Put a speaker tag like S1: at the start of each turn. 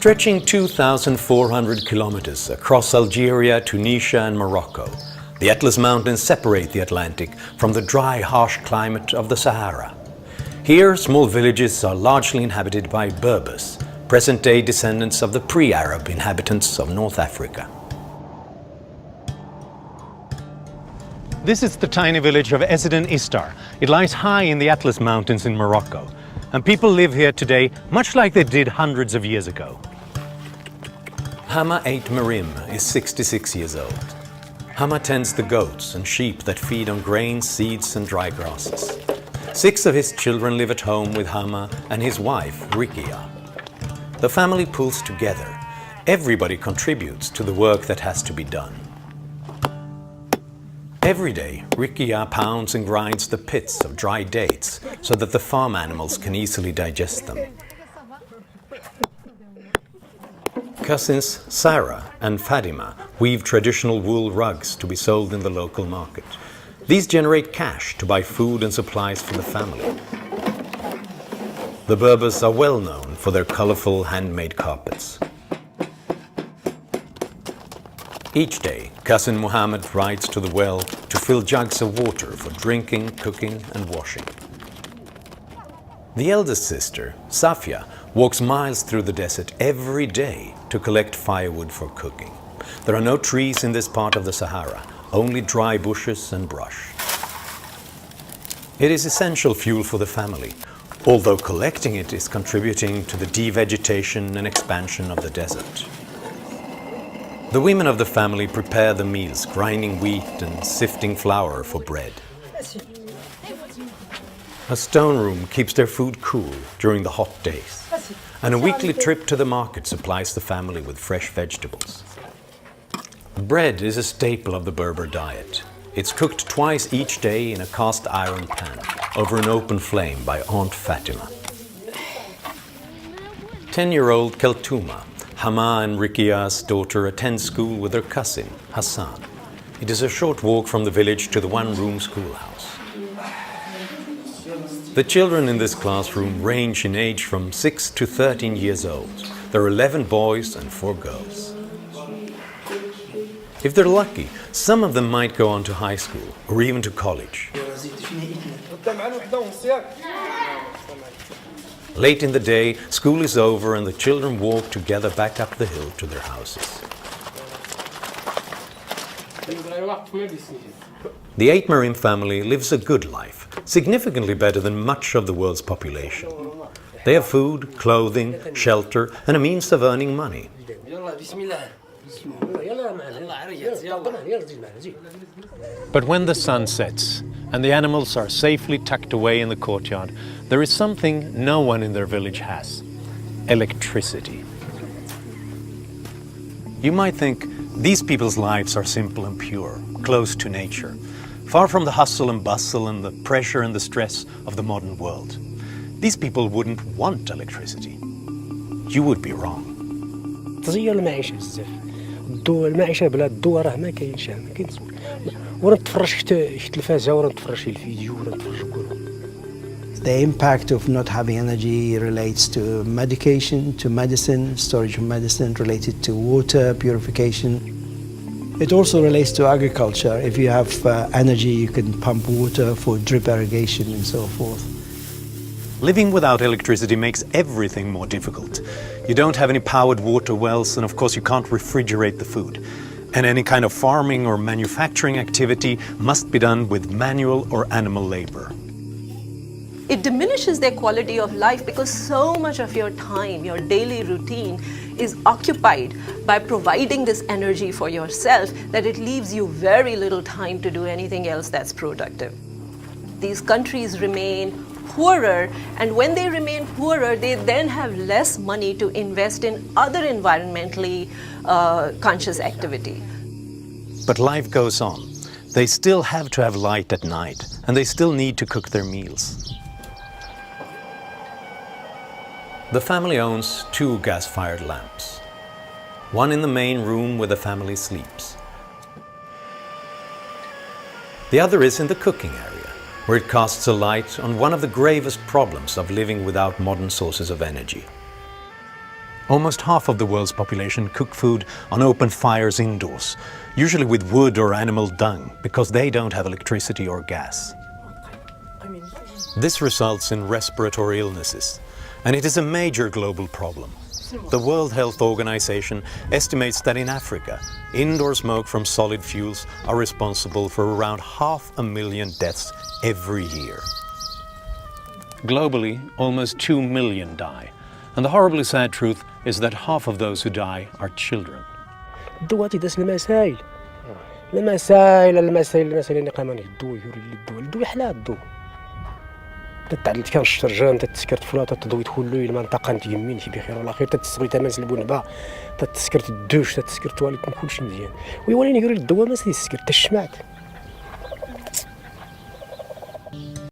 S1: Stretching 2,400 kilometers across Algeria, Tunisia and Morocco, the Atlas Mountains separate the Atlantic from the dry, harsh climate of the Sahara. Here, small villages are largely inhabited by Berbers, present-day descendants of the pre-Arab inhabitants of North Africa. This is the tiny village of Ezeden Istar. It lies high in the Atlas Mountains in Morocco, and people live here today much like they did hundreds of years ago. Hama 8 Merim is 66 years old. Hama tends the goats and sheep that feed on grains, seeds and dry grasses. 6 of his children live at home with Hama and his wife, Rikia. The family pulls together. Everybody contributes to the work that has to be done. Every day, Rikia pounds and grinds the pits of dry dates so that the farm animals can easily digest them. Cousins Sarah and Fadima weave traditional wool rugs to be sold in the local market. These generate cash to buy food and supplies for the family. The Berbers are well known for their colorful handmade carpets. Each day, cousin Muhammad rides to the well to fill jugs of water for drinking, cooking and washing. The eldest sister, Safia, walks miles through the desert every day to collect firewood for cooking. There are no trees in this part of the Sahara, only dry bushes and brush. It is essential fuel for the family, although collecting it is contributing to the devegetation and expansion of the desert. The women of the family prepare the meals, grinding wheat and sifting flour for bread. A stone room keeps their food cool during the hot days, and a weekly trip to the market supplies the family with fresh vegetables. Bread is a staple of the Berber diet. It's cooked twice each day in a cast iron pan over an open flame by Aunt Fatima. 10-year-old Keltouma, Hama and Rikia's daughter, attends school with her cousin, Hassan. It is a short walk from the village to the one-room schoolhouse. The children in this classroom range in age from 6 to 13 years old. There are 11 boys and 4 girls. If they're lucky, some of them might go on to high school or even to college. Late in the day, school is over and the children walk together back up the hill to their houses. The 8 Merim family lives a good life, significantly better than much of the world's population. They have food, clothing, shelter, and a means of earning money. But when the sun sets and the animals are safely tucked away in the courtyard, there is something no one in their village has: electricity. You might think these people's lives are simple and pure, close to nature, far from the hustle and bustle and the pressure and the stress of the modern world. These people wouldn't want electricity. You would be wrong.
S2: تغير المعيشة بزاف. المعيشة بلا الضوء راه ما كاينش ما كاينش. ولا نتفرج التلفازة ولا نتفرج الفيديو ولا نتفرج كله.
S3: The impact of not having energy relates to medication, to medicine, storage of medicine, related to water purification. It also relates to agriculture. If you have energy, you can pump water for drip irrigation and so forth.
S1: Living without electricity makes everything more difficult. You don't have any powered water wells, and of course you can't refrigerate the food. And any kind of farming or manufacturing activity must be done with manual or animal labor.
S4: It diminishes their quality of life because so much of your time, your daily routine, is occupied by providing this energy for yourself that it leaves you very little time to do anything else that's productive. These countries remain poorer, and when they remain poorer, they then have less money to invest in other environmentally conscious activity.
S1: But life goes on. They still have to have light at night, and they still need to cook their meals. The family owns 2 gas-fired lamps. One in the main room where the family sleeps. The other is in the cooking area, where it casts a light on one of the gravest problems of living without modern sources of energy: Almost half of the world's population cook food on open fires indoors, usually with wood or animal dung, because they don't have electricity or gas. This results in respiratory illnesses, and it is a major global problem. The World Health Organization estimates that in Africa, indoor smoke from solid fuels are responsible for around 500,000 deaths every year. Globally, almost 2 million die, and the horribly sad truth is that half of those who die are children.
S2: الضوء تيداس المسائل اللي قامن الضوء يوري الضوء حلا الضوء تتعلم كان الشرجان تتسكرت فلاطه تضوي تقول له المنطقه انت يمين في بخير ولا خير تتسوي تمن سلبونبا تتسكرت الدوش تتسكرت والكم كلشي مزيان ويوليني يقول الضوء ما تيسكر تشمعت